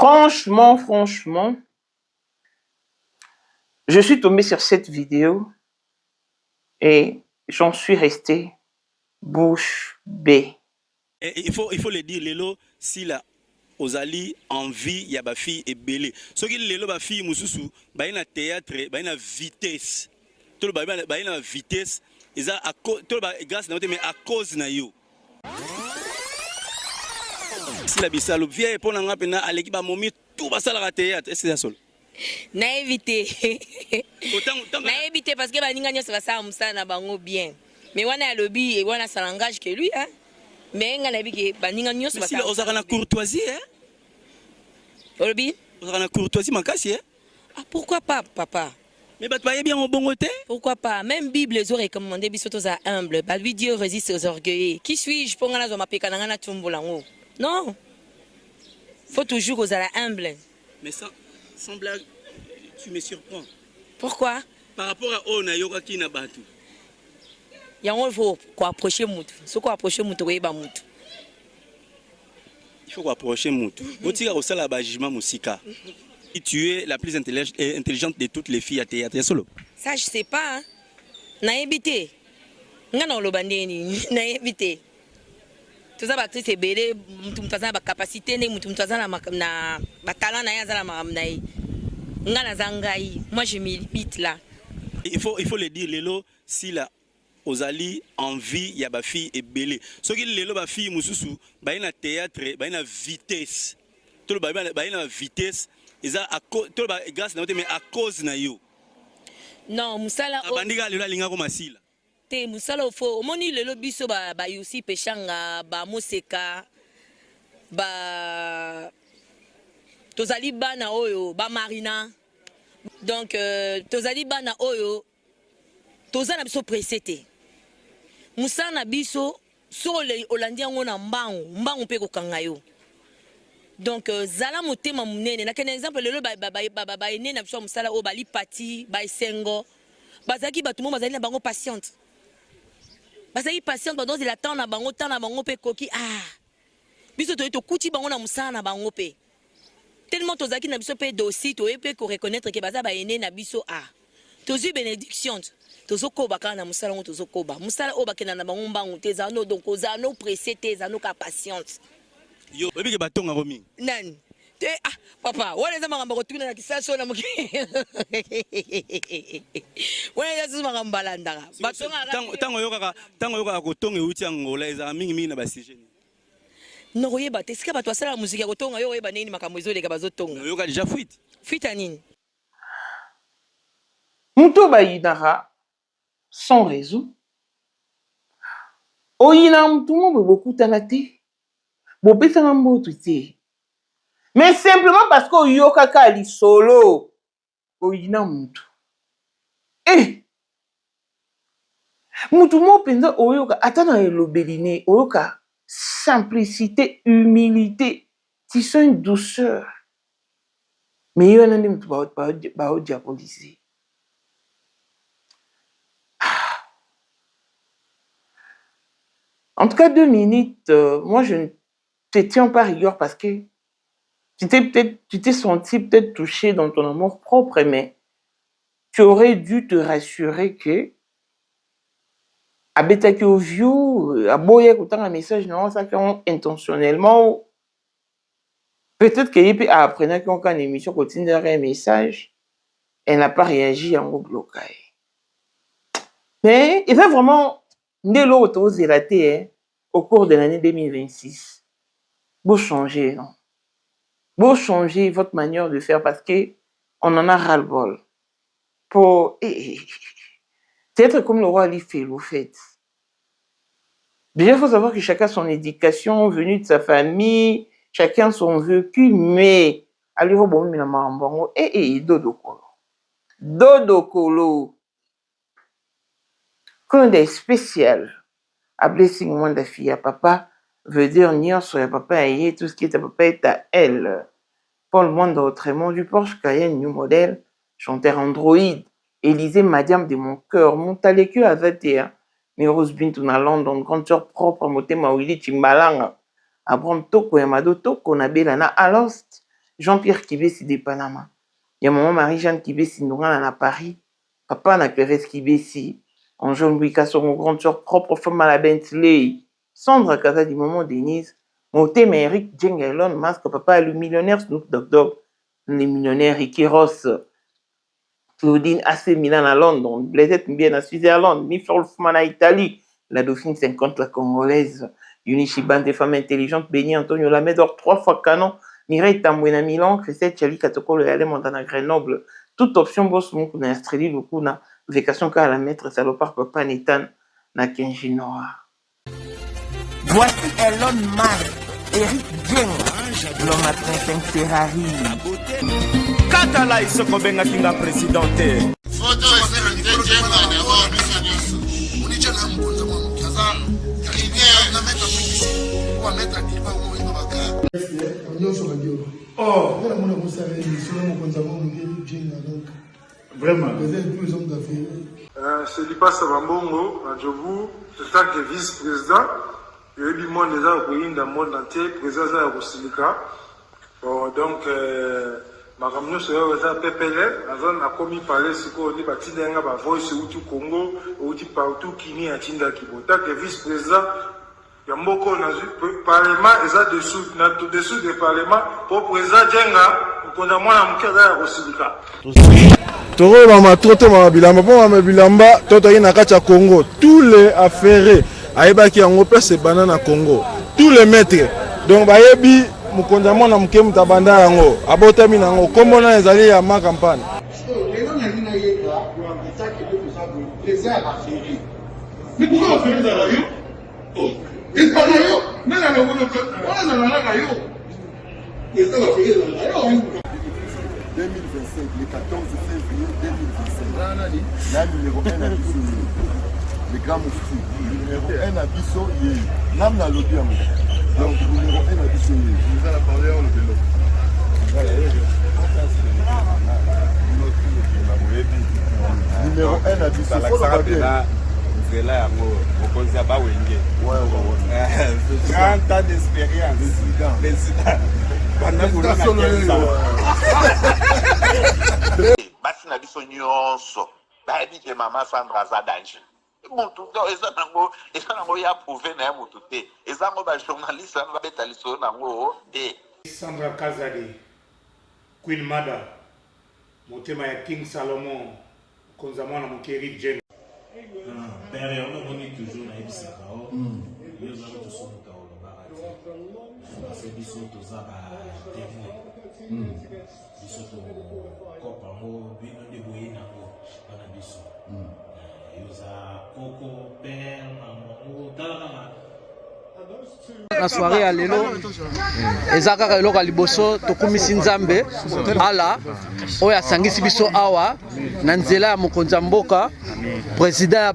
Franchement, je suis tombé sur cette vidéo et j'en suis resté bouche bée. Et il faut le dire, Lelo, si la ozali envie ya ba fille et belé. Ce qui lelo ba fille mususu, ba ina théâtre, ba ina vitesse. Tout le ba ina vitesse, eza à cause tout ba grâce na mais à cause na yo. Si la bisalo vieille pour nga pena aleki ba momi tout ba sala théâtre, est-ce que c'est ça seul? Na éviter. Na éviter parce que ba ninga nyoso ba sa musana bango bien. Mais wana ya lobby et wana ça langage que lui hein. Mais nga na biki ba ninga nyoso ba sa. Si ozaka na courtoisie hein? Lobby? Ozaka na courtoisie makasi hein? Ah pourquoi pas papa? Mais bah tu bien au bon côté? Pourquoi pas? Même Bible les aurait recommandé bisotos à humble. Bah lui Dieu résiste aux orgueilleux. Qui suis-je pour nga zo mapeka na nga na tumbolango? Non. Faut toujours aux à humble. Mais sans blague, tu me surprends. Pourquoi? Par rapport à Ona Yoga Kina Batu. Il faut approcher Moutou. Ce qu'on approche Moutou, oui, bah Moutou. Il faut approcher Moutou. Vous au sala bajima musika. Tu es la plus intelligente de toutes les filles à théâtre solo. Ça, je sais pas. Hein. Na évité. Nga na olobandeni. Na évité. Tout ça, actrice est belle. Moutou mtaza na capacité, moutou mtaza na talent na yaza na mamnaï. Nga na zangai. Moi, je m'imite là. Il faut le dire, Lelo, si la ozali envie ya ba fille et belé. Ce qui lelo ba fille mususu, ba ina théâtre, ba ina vitesse. Tout le ba ina vitesse, eza à cause tout ba grâce na mais à cause na yo. Non, musala abandiga lelo linga ko masila. Te musala fo, omoni lelo biso ba yusi peshanga, ba moseka, ba tozali bana oyo, ba marina. Donc tozali bana oyo tozana biso presete. Musana biso sole olandia ngona mbangu pe kokanga yo. Donc zala motema munene na kena exemple lelo ba ene na biso musala o bali pati ba esengo bazaki batumo bazali na bango patiente. Bazali patiente pendant il attend na bango pe koki biso to kuti bango na musana na bango pe. Tellement tozaki na biso pe dossier to pe ko reconnaître que baza ba ene na biso tozu bénédiction. Tozokoba kana musala ngo tozokoba musala o bakena na bango mbangu te zano donc ozano pressé te zano ka patience yo bebi ke batonga ko mingi nani te papa wala za mangamba ko tuna na kisaso na muki wala za mangamba landaka batonga tango yoka ko tonga uti angola eza mingi na ba sujet no koyeba te sika bato asala muziki ko tonga yo koyeba nini makambo ezoleka bazotonga yoka déjà fuite nini Muto bayinara sans raison. Oyina mutu mo bokutana te. Bopesanga mbotu te. Mais simplement parce que oyoka ka li solo. Oyina mutu. Mutu mo penza oyoka atana elobeli oyoka simplicité, humilité, tu sens une douceur. Mais yo nande mutu ba diaboliser. En tout cas, 2 minutes, moi je ne te tiens pas rigueur parce que tu t'es senti peut-être touché dans ton amour propre, mais tu aurais dû te rassurer que abetaki au view, aboya kutanga message non ça intentionnellement. Peut-être qu'il a appris qu'on a une émission continue un message, elle n'a pas réagi en blocage. Mais il va vraiment Nelo autozélaté au cours de l'année 2026. Vous changez, non? Vous changez votre manière de faire parce que on en a ras-le-bol. Pour c'est être comme le roi Ali fait, au fait. Déjà, il faut savoir que chacun a son éducation, venue de sa famille, chacun son vécu, mais allez au bon minamambongo dodo kolo. Dodo kolo. Quand on est spécial, à blessing moi de fille à papa veut dire nier sur papa et tout ce qui est à papa est à elle. Paul Monde autrement du Porsche Cayenne New Model, chanteur Android, Élisée Madiam de mon cœur, Montaleku à 21, Miros Bintouna London, grande sœur propre, Moté Mawili Timbalanga, Abram Toko Yamado Toko Nabelana Alost, Jean-Pierre Kibesi de Panama. Il y a maman Marie-Jeanne Kibesi Nourana à Paris. Papa na Thérèse Kibesi. En Jean-Louis Kasson, grande soeur propre femme à la Bentley. Sandra Kaza du moment Denise. Moté Eric Djenga Elon Musk. Papa le millionnaire Snoop Dogg. Les millionnaires Ricky Ross. Claudine AC Milan à London. Blaisette Mbien à Switzerland. Mifol Fman à Italie. La Dauphine 50, la Congolaise. Unishiban des femmes intelligentes. Béni Antonio Lamedor 3 fois canon. Mireille Tambouena à Milan. Christelle Chali Katokolo et Alain Montana Grenoble. Toute option boss mon kuna Australie le kuna. Vacation qu'à la maître salopard papa Nathan na Kenji Noir. Voici Elon Musk. Eric Djenga. L'homme à 35 Ferrari. Katala isoko benga kinga presidente. Photo Eric Djenga d'abord biso. Unicha na mkonza mwa mkaza. Karibia na mettre publicité. Ou mettre diva ou ino baka. Nyonso radio. Oh, Voilà mon amour ça émission mon mkonza mwa Eric Djenga donc. vraiment. Peut-être plus hommes d'affaires. C'est Lipa Sabambongo, à Djobu, en tant que vice-président. Il y a eu du monde déjà au pays, dans le monde entier, président de Rosilika. Donc, ma ramener sur le PPL, la zone a commis parler, c'est qu'on dit, bâti d'un gars, voice ou tout Congo, ou tout partout, qui n'y a Tinda Kibo. En tant que vice-président, il y a beaucoup de parlement, et ça dessous des parlements, pour président Djenga, qu'on a moins à mourir à Rosilika. Toro mama trote mama bilamba po mama bilamba toto ina kacha Congo tous les affaires ayebaki yango place banana Congo tous les maîtres donc bayebi mukonza mwana muke mutabanda yango abotami nango kombo na ezali ya ma campagne lelo na nina yeka kwa mtaki de kusabu les a affaires. Mais pourquoi on fait ça là yo? Oh, et pas là yo. Mais là on a yo. Et ça va faire là yo. 2025, le 14 février 2025. Là, numéro 1 à Bisso, le grand moufti. Numéro 1 à Bisso, Nam na lobby à moi. Donc, numéro 1 à Bisso, nous allons parler en le vélo. Numéro 1 à Bisso, il faut le rappeler. C'est là, au conseil à Wenge. Ouais. 30 ans d'expérience. Président. Basi na biso nyonso bayebi ke mama Sandra aza danger mutu eza nango ya prouve na ya mutu te eza ngo bajournaliste ano babeta lisolo nango te. Sandra Kazadi, Queen Mada, motema ya King Salomon, konza mwana mokeri Jen. Père, on est toujours na ebisaka o. Yo za to so ka o barati. Parce que biso to za ba témoin. Biso to kopa mo bino de boyina o bana biso. Yo za koko père maman o tala. La soirée ya lelo ezaka ka eloko liboso tokumisi nzambe ala oyo asangisi biso awa na nzela ya mokonzi ya mboka président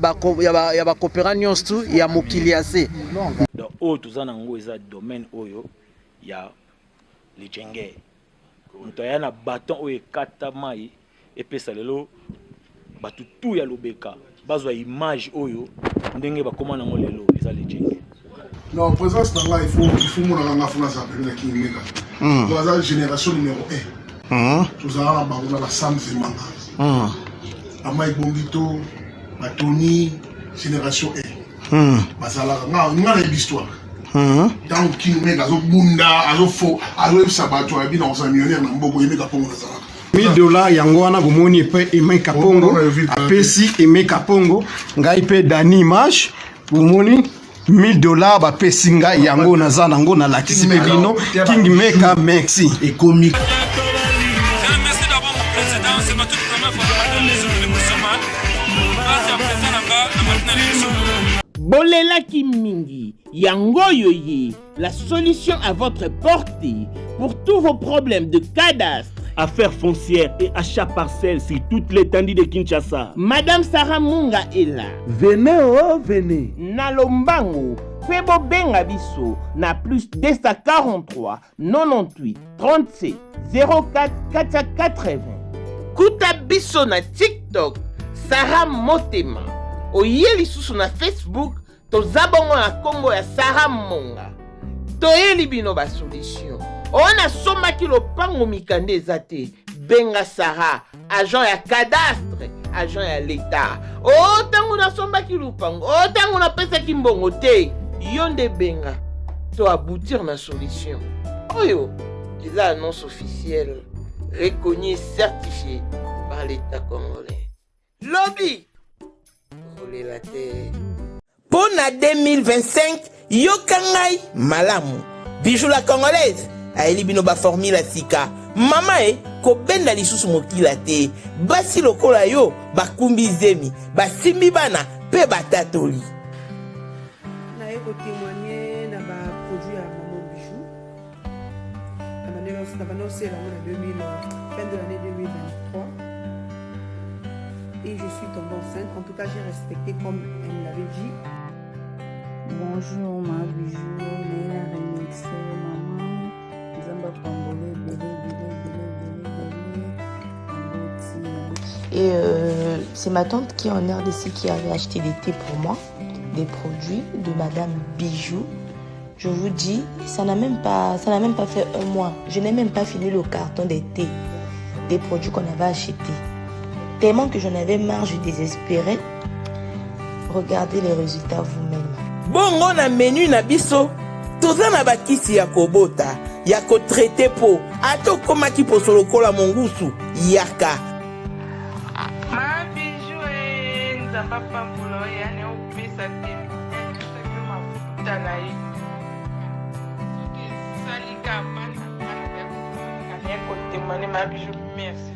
ya bakopera nyonso ya mokili ya se donc oyo toza nango eza domaine oyo ya lijenge moto aya na baton oyo ekata mai epesa lelo bato tu ya lobeka bazwa image oyo ndenge bakoma nango lelo eza lijenge. Non, présence là, il faut mon la France appelée qui mega. Dans la génération numéro 1. Tous à la Sam Zemanga. Amai Bombito, Tony, génération 1. Masala, on a l'histoire. Dans King Mega, Azo Bunda, Azo Fo, Azo Sabato, et bien dans un millionnaire, on a beaucoup aimé Kapongo. $1000 yango wana bomoni pe Aimé Kapongo, apesi Aimé Kapongo, ngai pe Dani Mash, bomoni $1000 ba pesinga yango naza nango na lakisi pe bino King Meka merci et comique. Merci d'avoir mon président, c'est ma toute première fois dans les émissions. Merci à président na matina l'émission. Bolela Kimingi, yango yoye, la solution à votre portée pour tous vos problèmes de cadastre, affaires foncières et achats parcelles sur toute l'étendue de Kinshasa. Madame Sarah Munga est là. Venez, oh, venez. Nalombango, Febo Benga Biso, na plus 243 98 37 04 480. Kuta Biso na TikTok, Sarah Motema. Oyeli susu na Facebook, tozabongo na Congo ya Sarah Munga. Toyeli bino ba solution. On a sommaki lopango mikande ezate. Benga Sarah, agent ya cadastre, agent ya l'État. Oh, tango na sommaki lopango. Oh, tango na pesaki mbongo te. Yonde benga. To aboutir na solution. Oyo, c'est l'annonce officielle, reconnue et certifiée par l'État congolais. Lobby, rouler la terre. Pour la 2025, yokangai malamu. Bijou la congolaise, aeli bino ba formule sika. Mama ko benda lisusu mokila te. Basi lokola yo, bakumbi zemi, basimbi bana, pe batatoli. Na eko témoigner na ba produit à Maman Bijou. La manière c'est la fin de l'année 2023. Et je suis tombée enceinte. En tout cas, j'ai respecté comme elle me l'avait dit. Bonjour ma Bijou, Néla Remix, maman, Zamba Congolais, Et c'est ma tante qui est en RDC qui avait acheté des thés pour moi, des produits de Madame Bijou. Je vous dis, ça n'a même pas fait un mois. Je n'ai même pas fini le carton des thés, des produits qu'on avait achetés. Tellement que j'en avais marre, je désespérais. Regardez les résultats vous-même. Bongo na menu na biso toza na bakisi ya kobota ya ko traiter po ato koma ki posolo kola mongusu yaka ma Bijou nzamba pambulo ya ne opesa te mafuta na ye salika bana ya kotemane ma Bijou merci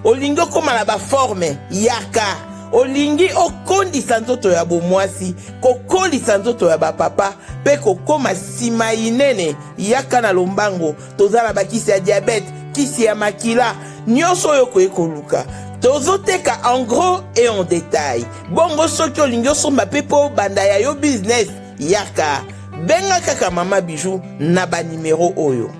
olingo koma na ba forme yaka olingi okondisa nzoto ya bomwasi kokolisa nzoto ya bapapa pe kokoma sima inene yaka na lombango tozala bakisi ya diabete kisi ya makila nyonso oyo koyekoluka tozoteka en gros et en détail bongo soki olingi osomba pe po banda ya yo business yaka benga kaka Mama Bijou na banimero oyo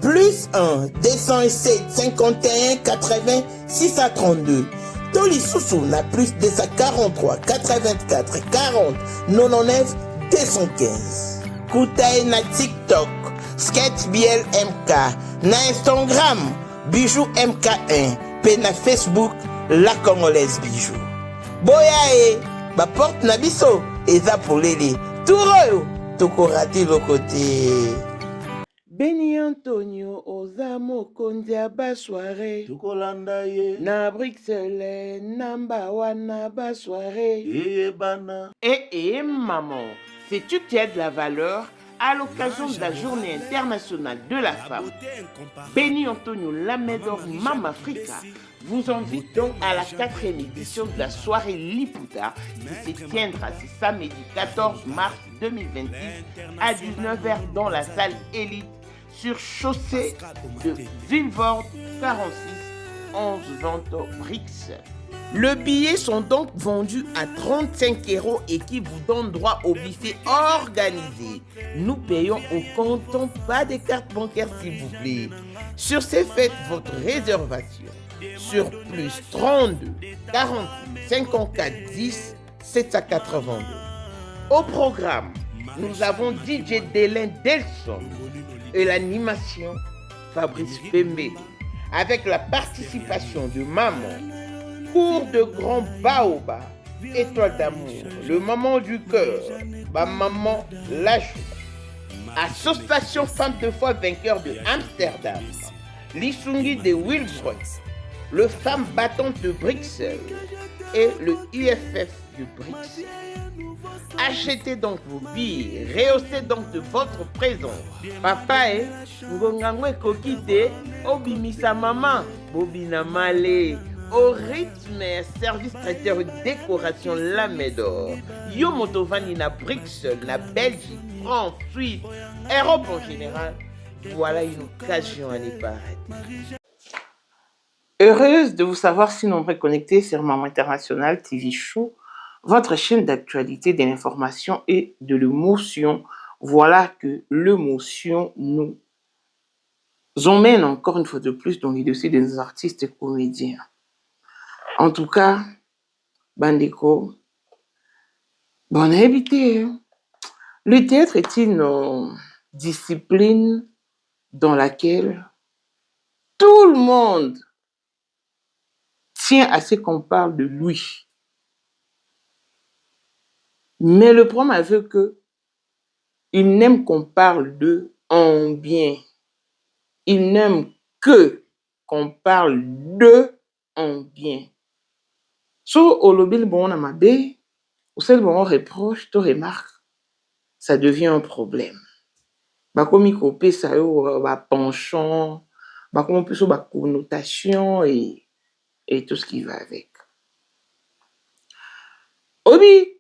plus 1 207 51 80 632 Toli Soussou na plus 243 84 40 99 215. Koutaï na TikTok, Sketch BL MK, na Instagram, Bijou MK1, pe na Facebook, La Congolaise Bijou. Boya ba porte na biso, eza pour lele. Touro, toko rati lo côté. Beni Antonio oza mokonzi ya basoire tokolanda ye na Bruxelles namba wana basoire eyebana. Maman, sais-tu qu'il y a de la valeur à l'occasion de la journée internationale de la femme? Beni Antonio Lamedor Mama Africa vous invite donc à la 4e édition de la soirée Liputa qui se tiendra ce samedi 14 mars 2026 à 19h dans la salle Élite sur chaussée de Villevorde 46 11 Vento Brix. Les billets sont donc vendus à 35 € et qui vous donne droit au buffet organisé. Nous payons au comptant, pas de carte bancaire s'il vous plaît. Sur ce, faites votre réservation sur plus 32 46 54 10 782. Au programme, nous avons DJ Délin Delson et l'animation Fabrice Pembe avec la participation de Maman, Cours de Grand Baoba, Étoile d'amour, le Maman du cœur, ma Maman Lachou, Association Femmes de foi vainqueur de Amsterdam, l'Isungi de Wilsbrooks, le Femmes battantes de Bruxelles et le IFF de Bruxelles. Achetez donc vos billets, rehaussez donc de votre présence. Papa ngongangwe kokite, obimisa maman, bobina male, au rythme service traiteur décoration Lamedor. Yo motovani na Bruxelles, na Belgique, France, Suisse, Europe en général. Voilà une occasion à ne pas rater. Heureuse de vous savoir si nombreux connectés sur Maman International TV Show, votre chaîne d'actualité, de l'information et de l'émotion. Voilà que l'émotion nous emmène encore une fois de plus dans les dossiers des artistes et comédiens. En tout cas, Bandeko, bon habité. Le théâtre est une discipline dans laquelle tout le monde tient à ce qu'on parle de lui. Mais le problème est que il n'aime qu'on parle d'eux en bien. Il n'aime que qu'on parle d'eux en bien. So, au lobby, bon, on a ma bé, ou celle bon, on reproche, tu remarques, ça devient un problème. Comme il copie ça, penchant, comme plus connotation et tout ce qui va avec. Obi,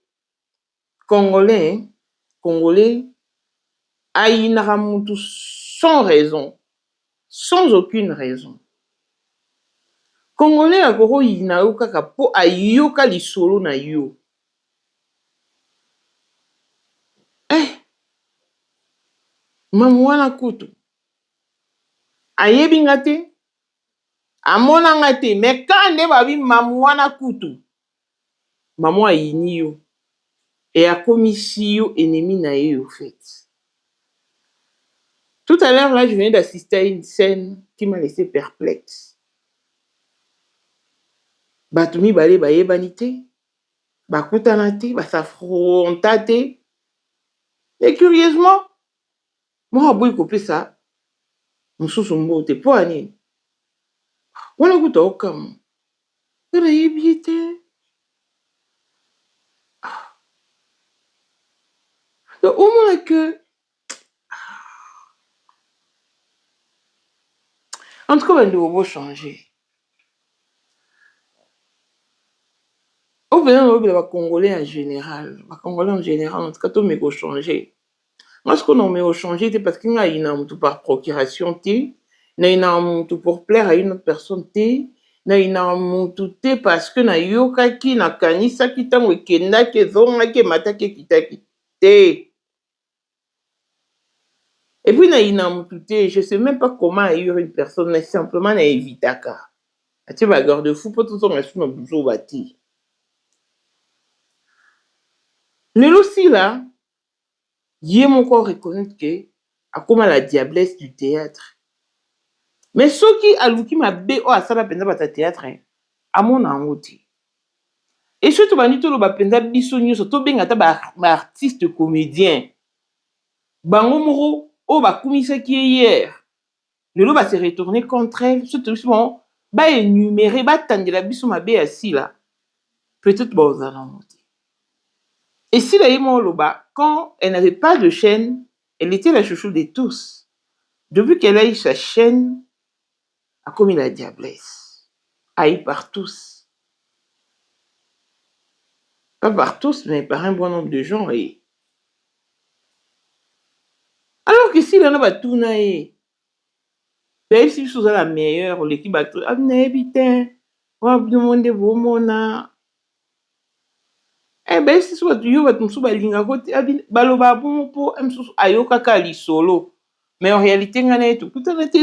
Congolais, aïnaramutu sans raison, sans aucune raison. Congolais akoro yinao kaka po ayoka lisolo na yo. Mamwana kutu. Ayebi ngate, amona ngate, mais quand nde babi mamwana kutu, maman ayini yo. Et a commis si yo ennemi na yo au fait. Tout à l'heure, là, je venais d'assister à une scène qui m'a laissé perplexe. Batumi bale baye banité, bakutanate, basafrontate. Et curieusement, moi, aboui coupé ça, moussous mbote, po ani. Wana kuta okam. Wana yébité. Donc, au moins que. En tout cas, il doit changer. Au besoin de Congolais en général, en tout cas, tout me changer. Moi, ce qu'on a changé, c'est parce qu'il y a une par procuration, il y a une pour plaire à une autre personne, il y a une parce que na yoka ki na kanisa ki tango kenda ke zonga ke mata ke kitaki te. Et puis na inamututé, je sais même pas comment ailleurs une personne, mais simplement na évitaka. Tu vas garder fou pour tout son action na bouzo bati. Mais aussi là, il est mon corps reconnaître que à comme la diablesse du théâtre. Mais ce qui a l'ouki m'a bé oh à ça la peine de théâtre à mon angoti. Et surtout banito lo ba penza bisonyo surtout bien ata ba artiste comédien. Bango moro oh ba kumisa qui hier. Le lo va se retourner contre elle, surtout bon ba énumérer ba tandela biso ma bé assis là. Peut-être ba ozanangoti. Et si la Yémo Loba, quand elle n'avait pas de chaîne, elle était la chouchou de tous. Depuis qu'elle a eu sa chaîne, a commis la diablesse. Haï par tous. Pas par tous, mais par un bon nombre de gens. Et... alors que si elle n'a pas tout naïe, ben si vous êtes la meilleure, l'équipe a tout, ah, n'habitez, on va vous demander vos mona. Eh ben, si soit tu vas te souba linga côté, baloba bon pour ayoka kali solo. Mais en réalité, on a tout un été.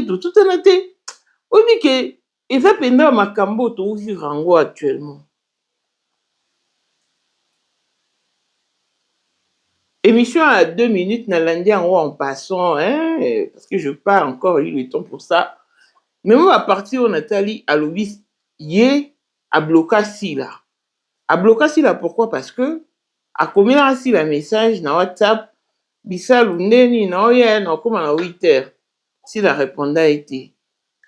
On dit que, il va pendant ma cambo to rango actuellement. Émission à 2 minutes, n'a landé en haut en passant, hein, parce que je pars encore, il y a le temps pour ça. Mais moi, à partir de Nathalie, à l'obis, yé, à bloquer si là. A bloqué si là, pourquoi? Parce que, à combien ainsi la message dans WhatsApp, Bissal ou Neni, non, non, comme à 8 heures, si la répondait a été.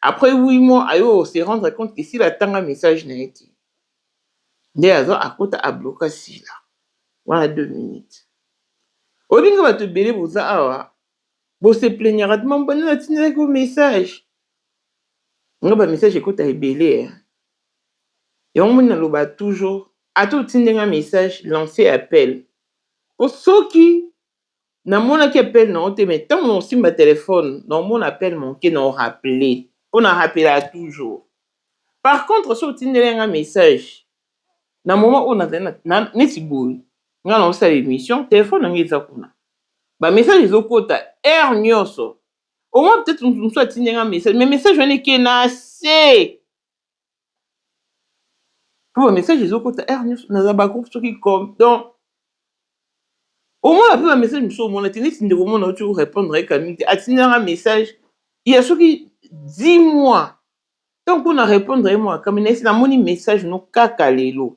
Après 8 mois, on se rendre compte que si la tanga message n'a été. D'ailleurs, à côté, à bloqué si là. Voilà 2 minutes. Au lieu de va te béler pour ça, vous se plaignez rapidement, bon, on a tenu avec vos messages. On a un message, écoute, à béler. Et on a toujours. À tout un message, lancer appel. Pour ceux qui n'ont pas appel, non, mais tant qu'on a ma téléphone, non, mon appel manqué, non, rappelé. On a rappelé à toujours. Par contre, ceux qui n'ont un message, dans le moment où on a n'est-ce pas, on a lancé l'émission, téléphone, on a mis ça pour nous. Bah, message, ils ont côté, air nyoso. Au moins, peut-être, on soit un message, mais message, on est qui n'a assez. Pour un message, ils ont côté Ernest, n'a pas groupe qui comme donc au moins après un message, nous sommes on a tenu si nous répondre répondre avec un message il y a ceux qui 10 mois. Donc, on a répondre à moi, comme il y a un message, nous, kakalelo.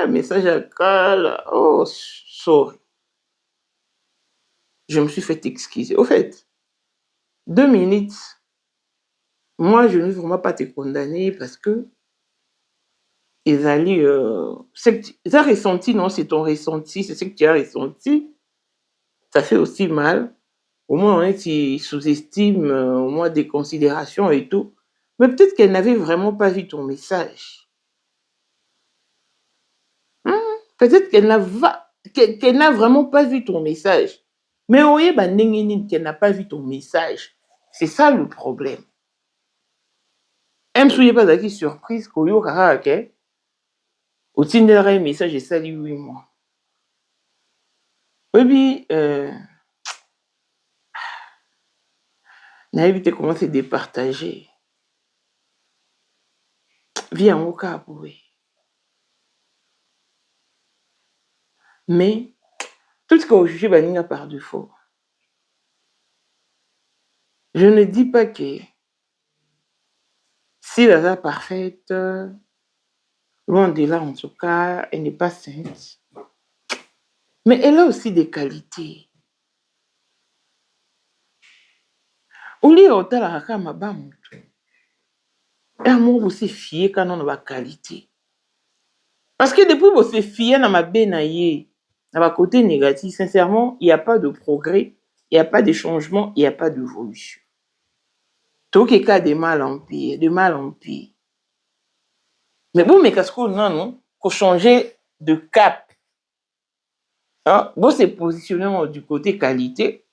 Message à Kala. Oh, sorry. Je me suis fait excuser. Au fait, 2 minutes, moi, je ne veux vraiment pas te condamner parce que ils allaient. Tu as ressenti, non, c'est ton ressenti, c'est ce que tu as ressenti. Ça fait aussi mal. Au moins, tu sous-estimes au moins des considérations et tout. Mais peut-être qu'elle n'avait vraiment pas vu ton message. Peut-être qu'elle n'a vraiment pas vu ton message. Mais oui, qu'elle n'a pas vu ton message. C'est ça le problème. Elle ne soyez pas d'accord surprise qu'au lieu de au Tinder, un message et salut 8 mois. Oui, puis, n'a évité comment c'est départager. Viens au cas, oui. Mais, tout ce qu'on juge, Banina par défaut. Je ne dis pas que si la est parfaite, loin de là, en tout cas, elle n'est pas sainte. Mais elle a aussi des qualités. Au lieu de la raka mabamu, amour aussi fier quand on a la qualité. Parce que depuis que vous fier dans ma benaye, dans ma côté négatif, sincèrement, il n'y a pas de progrès, il n'y a pas de changement, il n'y a pas d'évolution. Tout est cas de mal en pire, de mal en pire. Mais bon, mais qu'est-ce qu'on a, non? Qu'on changer de cap. Hein? Bon, c'est positionnement du côté qualité.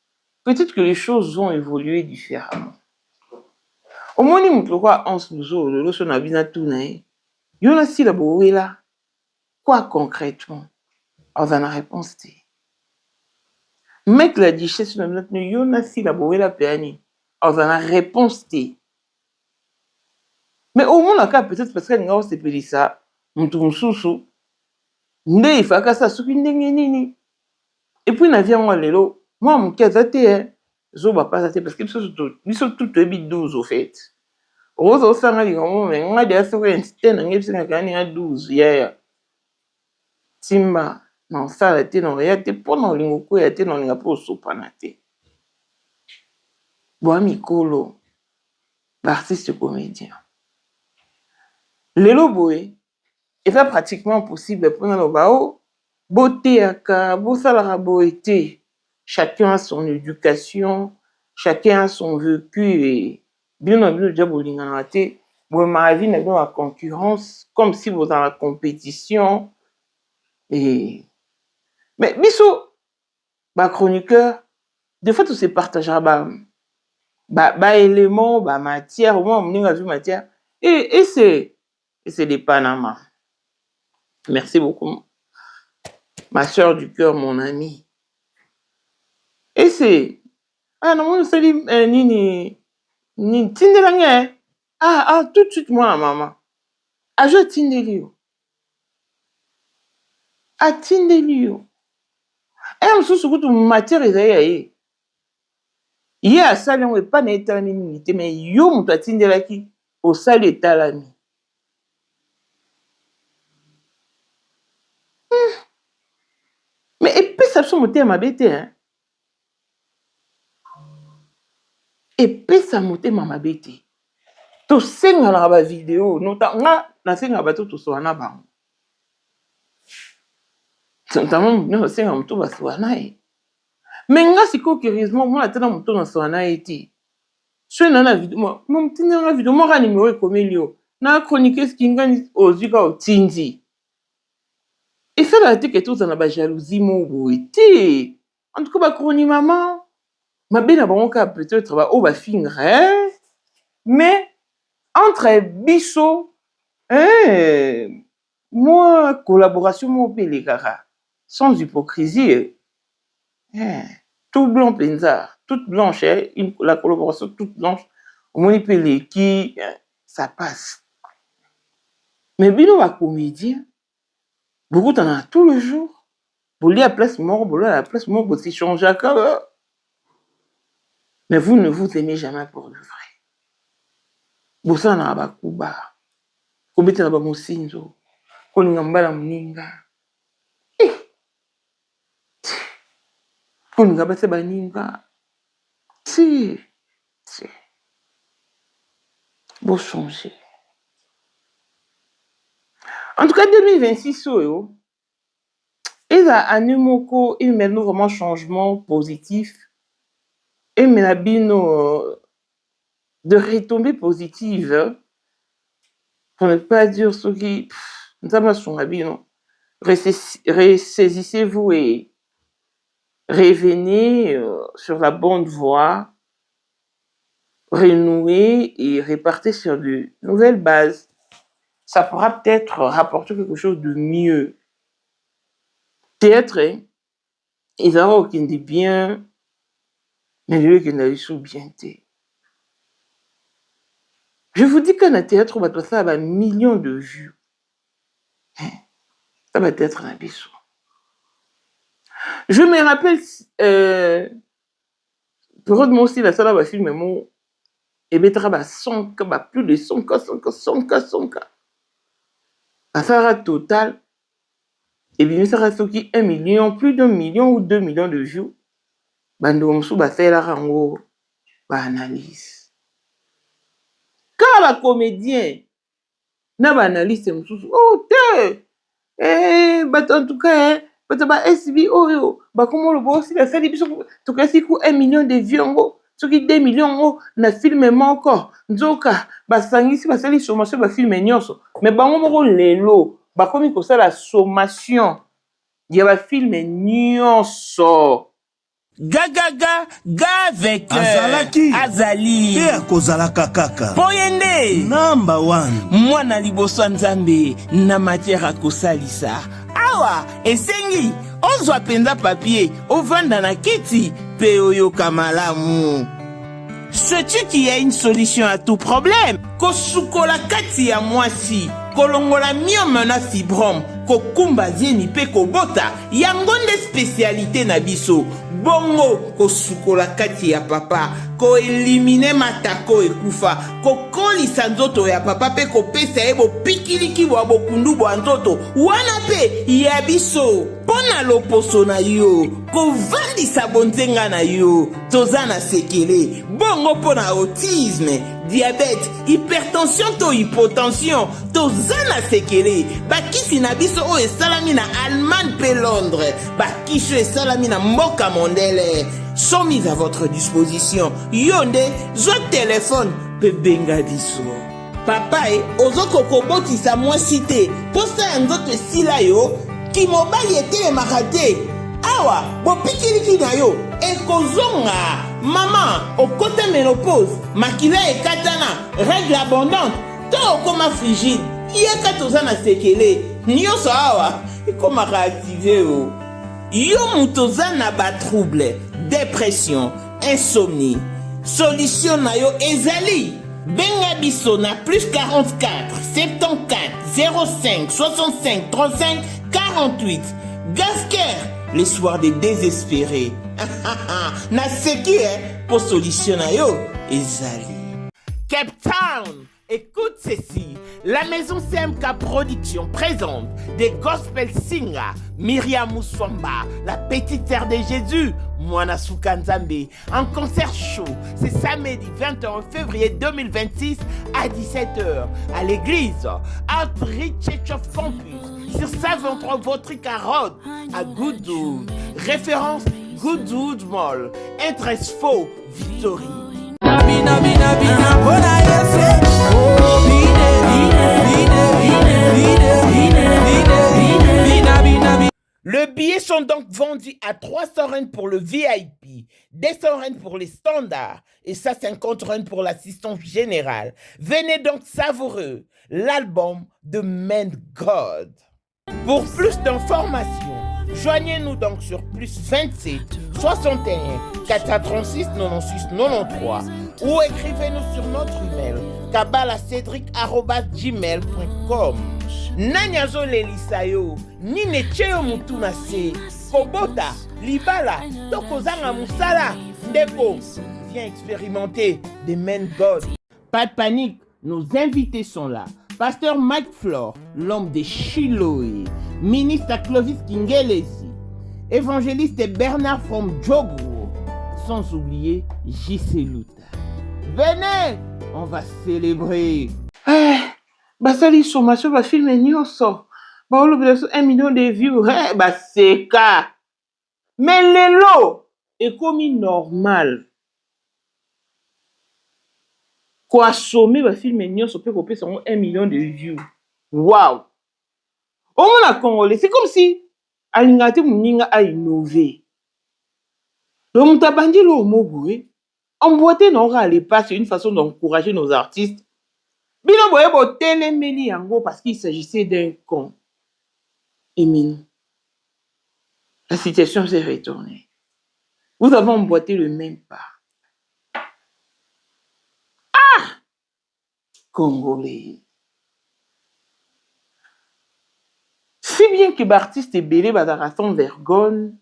Peut-être que les choses vont évoluer différemment. Au moins, il me en ce jour, le son a bien tout, il y a aussi la boue là. Quoi concrètement? Alors, dans la réponse, c'est. Mec la duchesse de notre il y a aussi la boue là, péani. Alors, dans la réponse, c'est. Mais au moins, peut-être parce qu'elle n'a pas payé ça, Moutoumsousou, il faut que ça soit une nini. Et puis, na vient moi, l'élo, moi, mon cas, hein. Je ne vais pas parce qu'ils sont tous 12 au fait. Rose au sang, mais on a des assurés, un 12, yeah. Timba, non, ça a été non, il y a été pour non, il y a été non, il y a pas sopanate. Boami Kolo, l'artiste comédien. L'élo boy, il est pratiquement possible pour nous bao, beauté à ka, beau salara beauté. Chacun a son éducation, chacun a son vécu et bien entendu, déjà, vous l'ignorez, vous m'avez vu dans la concurrence, comme si vous êtes dans la compétition. Et... Mais, biso, chroniqueur, des fois, tout se partagera, éléments, matière, au moins, on a vu matière. Et c'est des Panama. Merci beaucoup. Ma soeur du cœur, mon amie. Et c'est... Ah non, c'est Nini. Tindelange. Tout de suite, moi, maman. Je Tindelio. Tindelio. Et on se souvient de matière et il y a ça, on n'est pas n'éternité, mais yo, mon Tindelaki, au sale état l'ami. Mais et puis ça me fait ma bête, hein. Et puis ça me fait ma bête. Tu sais dans la vidéo, notamment na senga bato to so na ba. Notamment no senga mtu ba so na e. Mais nga siko curieusement moi atena mtu na so na eti. So na vidéo moi mtinga na vidéo moi numéro ekomeli na chroniquer ce kingani ozika otindi. Et ça la été que tout na ba jalousie mo boiti. En tout cas ba chroni maman. Ma belle a bon cas peut-être ba o ba fingre. Mais entre biso, moi, collaboration, mon pays, sans hypocrisie, tout blanc, penzard, toute blanche, la collaboration toute blanche, au moins, il qui, ça passe. Mais bien, la comédien, beaucoup t'en as tout le jour. Bouli à place mort, bouli à la place mort, vous échangez à quoi? Mais vous ne vous aimez jamais pour de vrai. Vous en avez un kuba. Vous mettez là-bas mon sinzo. Vous n'avez pas mninga. Vous n'avez pas baninga. Si. Vous changez. En tout cas, 2026, il a un numéro, il met vraiment changement positif. Et il met la bino de retombées positives. Pour ne pas dire ce qui. Nous avons son bino. Ressaisissez-vous et revenez sur la bonne voie. Renouer et repartir sur de nouvelles bases. Ça pourra peut-être rapporter quelque chose de mieux. Peut-être, ils auront aucun des biens, mais lui qui n'a eu sous bien. Je vous dis qu'un théâtre va ça a millions de vues. Ça va être un bisou. Je me rappelle, pour moi aussi, la salle va filmer mon. Et bien, plus de 100 cas. Affaire totale. Et bien, ça reste qui 1 million, plus d'1 million ou 2 millions de vues. Bandomsou va faire la rango, va analyse. Quand la comédien n'a pas analyse, oh, en tout cas, SB, comment le boss, il a fait tout cas, c'est 1 million de vues, ce qui 2 millions, na film encore. Nzoka, basangisi, basali sommation, ba film nyonso. Mais bango lelo, bakomi ko la sommation. Il y a ba film nyonso. Ga avec Azali. Pe akozalaka kaka. Poyende. Number 1. Mwana liboso nzambe na matière kosalisa. Awa, esengi. Ozwa penza papier, ovanda na kiti, pe oyoka malamu. Sais-tu qu'il y a une solution à tout problème? Kosukola kati ya mwasi, kolongola myome na fibrome, kokumba zieni pe kobota, yangonde spécialité na biso. Bongo kosukola kati ya papa, ko elimine matako ekufa, kokolisa nzoto ya papa pe kopesa ebo pikiliki bwa bokundu bwa nzoto, wana pe ya biso. Pona loposo na yo, kovandisa bonzenga na yo, tozana sekele, bongo pona autisme, diabète, hypertension to hypotension, tozana sekele, bakisi na biso o esalami na Allemagne pe Londres, bakisho esalami na mboka mondele, sont mis à votre disposition. Yonde, zo téléphone, pe benga biso. Papa ozoko kobotisa mwa cité, posa ya nzoto esila yo, ki mobali etele makate. Awa, bopikiliki na yo, ekozonga. Maman, okote ménopause, makila ekatana, règle abondante, to okoma frigide, yeka tozana sekele, nyonso awa, ekoma réactiver o. Yo mutozana ba trouble, dépression, insomnie. Solution na yo ezali. Benga biso na plus 44 74 05 65 35 48. Gasker, les soirs des désespérés. Na seki pour solution na yo ezali. Cape Town, écoute ceci. La maison CMK Production présente des gospel singers. Myriam Mouswamba, la petite sœur de Jésus, Mwana Soukanzambe, en concert show. C'est samedi 21 février 2026 à 17h à l'église Outreach Church of Campus sur 123 Votrica Road à Goodwood. Référence Goodwood Mall. Interest faux Victory. Le billet sont donc vendus à 300 Rand pour le VIP, 200 Rand pour les standards et 150 Rand pour l'assistance générale. Venez donc savourer l'album de Man God. Pour plus d'informations, joignez-nous donc sur plus 27 61 436 96 93 ou écrivez-nous sur notre email kabbalacedric@gmail.com. Nanyazo lelisayo, ni necheo mutunase. kobota libala to kozanga mosala ndeko. Viens expérimenter des men God. Pas de panique, nos invités sont là. Pasteur Mike Flore, l'homme de Chiloé, ministre Clovis Kingelesi, évangéliste Bernard from Jogo, sans oublier J.C. Luta. Venez, on va célébrer. Basali sommation ba film nyonso. Ba olobi 1 million de vues. Ba seka. Mais lelo ekomi normal. Quoi sommer ba film nyonso pe kopesa 1 million de vues. Wow. Au moins la Congolais, c'est comme si alingate muninga a innové. Donc mutabandi lo mogoé. Emboîter nos râles pas, c'est une façon d'encourager nos artistes. Bino boye bo telemeli yango parce qu'il s'agissait d'un con. Emile, la situation s'est retournée. Vous avez emboîté le même pas. Ah! Congolais. Si bien que l'artiste est belé sans vergogne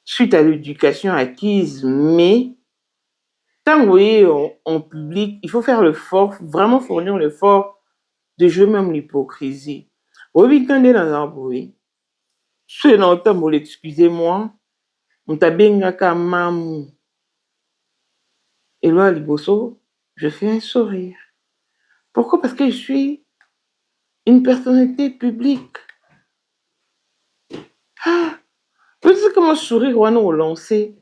suite à l'éducation acquise, mais tant que vous voyez en public, il faut faire l'effort, vraiment fournir l'effort de jouer même l'hypocrisie. Oui, quand on est dans un bruit, c'est longtemps, excusez-moi, on t'a bien mamou. Et là, Liboso, je fais un sourire. Pourquoi? Parce que je suis une personnalité publique. Ah, peut-être que mon sourire, au lancer,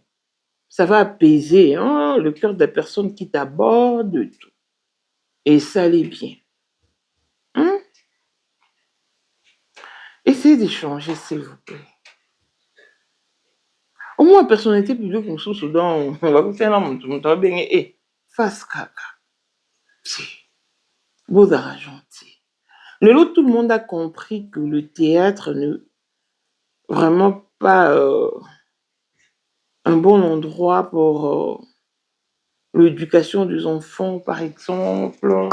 ça va apaiser le cœur de la personne qui t'aborde, tout. Et ça allait bien. Essayez d'échanger, s'il vous plaît. Au moins, personnalité publique, on va faire un bien face caca. Beaux argentés. Tout le monde a compris que le théâtre ne vraiment pas un bon endroit pour l'éducation des enfants, par exemple,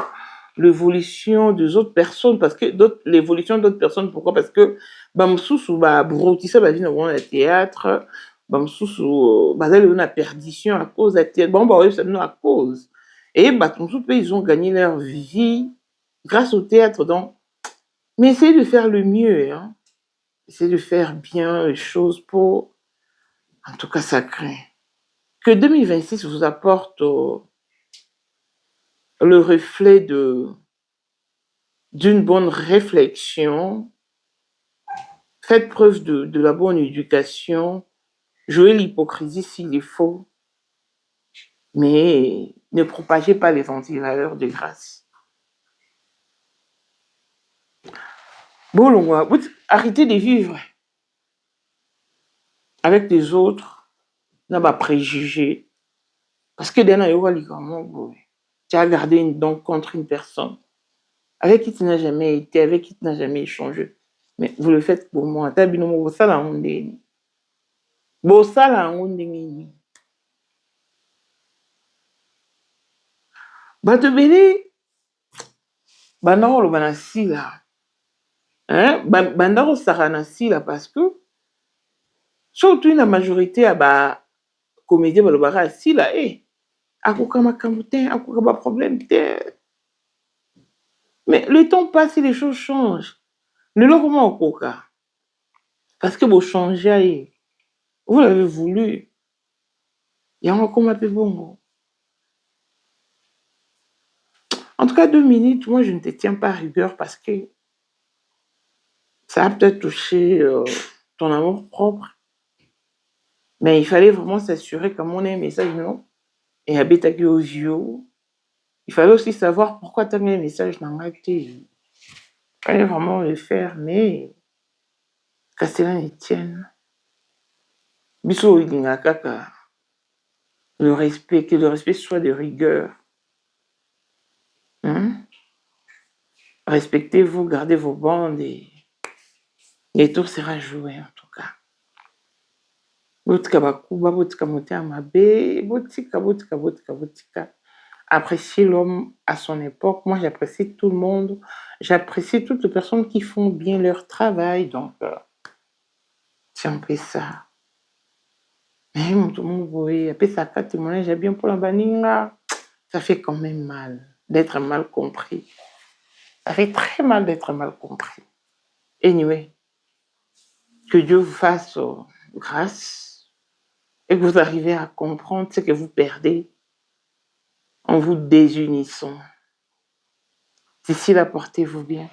l'évolution des autres personnes, parce que l'évolution d'autres personnes, pourquoi? Parce que bamsusu ba brotissa ba vie dans le théâtre, bamsusu bazali na perdition à cause de théâtre, bon bah oui, c'est à cause. Et ils ont gagné leur vie grâce au théâtre, donc mais essayez de faire le mieux, hein. Essayez de faire bien les choses pour, en tout cas, ça craint. Que 2026 vous apporte le reflet d'une bonne réflexion. Faites preuve de la bonne éducation. Jouez l'hypocrisie s'il est faux. Mais ne propagez pas les anti-valeurs de grâce. Bon, arrêtez de vivre avec les autres, n'a pas préjugé. Parce que tu as gardé une dent contre une personne avec qui tu n'as jamais été, avec qui tu n'as jamais échangé. Mais vous le faites pour moi. Bato bele bandako lo bana sila. Bandako sara sila parce que surtout la majorité à ba comédien balobaka sila akoka makambo te, akoka ba problème te. Mais le temps passe et les choses changent. Le lo comment okoka? Parce que vous changez, vous l'avez voulu. Il y a encore ma bongo. En tout cas, 2 minutes, moi je ne te tiens pas à rigueur parce que ça a peut-être touché ton amour propre. Mais il fallait vraiment s'assurer comme on a un message, non? Et habiter aux yeux. Il fallait aussi savoir pourquoi tu as mis un message dans la tête. Il fallait vraiment le faire, mais qu'à cela ne tienne. Biso kaka. Le respect, que le respect soit de rigueur. Respectez-vous, gardez vos bandes et tout sera joué en tout cas. Botika bakuba, botika motea mabe, botika. Appréciez l'homme à son époque. Moi, j'apprécie tout le monde. J'apprécie toutes les personnes qui font bien leur travail. Donc, C'est un peu ça. Mais tout le monde voit, après ça, quand témoignage est bien pour la baninga, ça fait quand même mal d'être mal compris. Ça fait très mal d'être mal compris. Anyway, que Dieu vous fasse grâce et que vous arrivez à comprendre ce que vous perdez en vous désunissant. D'ici là, portez-vous bien,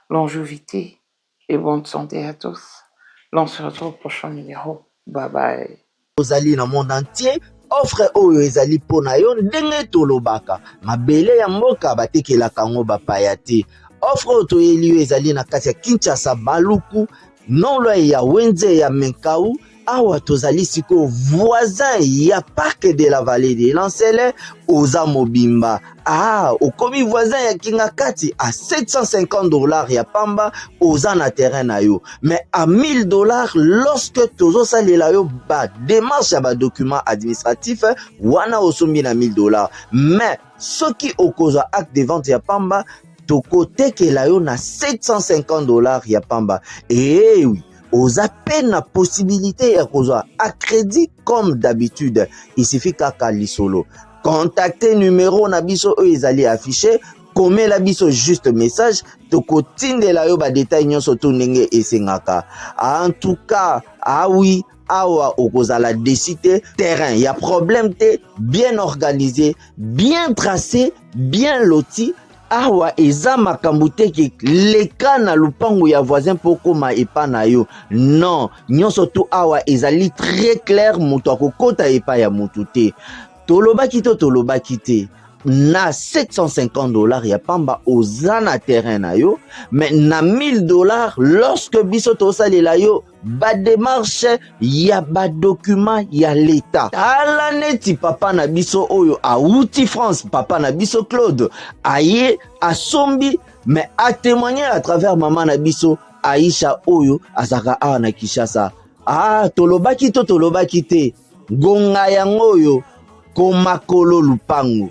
longévité et bonne santé à tous. L'on se retrouve au prochain numéro. Bye bye. Ozali na monde entier, offre oyo ezali pona yo ndenge tolobaka. Mabele ya mboka batekelaka ngo bapaya te. Offre oyo toyeli yo ezali na kati ya Kinshasa Baluku, nolo ya Wenze ya Menkau, awa tozali siko voisin ya Parc de la Vallée de Lancele, oza mobimba. Okomi voisin ya Kingakati à $750 ya pamba, oza na terrain na yo. Mais à $1000 lorsque tozo salela yo ba démarche ya ba document administratif, wana osombi na $1000. Mais soki okozwa acte de vente ya pamba, toko teke la yo na $750 ya pamba. Eh oui. Aux appels la possibilité à crédit comme d'habitude. Il suffit qu'à lisolo. Contactez numéro nabiso eux ils allaient afficher. Comme la biso juste message. Toko tinde la yo ba détail nyon soto nenge et sengaka. En tout cas, oui. Awa okozala décider terrain. Y a problème te bien organisé, bien tracé, bien loti. Awa eza makambo te ki leka na lupango ya voisin poko ma epa na yo. Non, nyonso tu awa ezali très clair mutu akokota epa ya mutu te. Tolobaki te. Na $750 ya pamba oza na terrain na yo, mais na $1000 lorsque biso tosalela yo ba démarche ya ba document ya l'état. Ala neti papa na biso oyo auti France, papa na biso Claude aye asombi, mais a témoigner à travers maman na biso Aisha oyo azaka awa na Kinshasa. Tolobaki te gonga yango oyo komakolo lupango.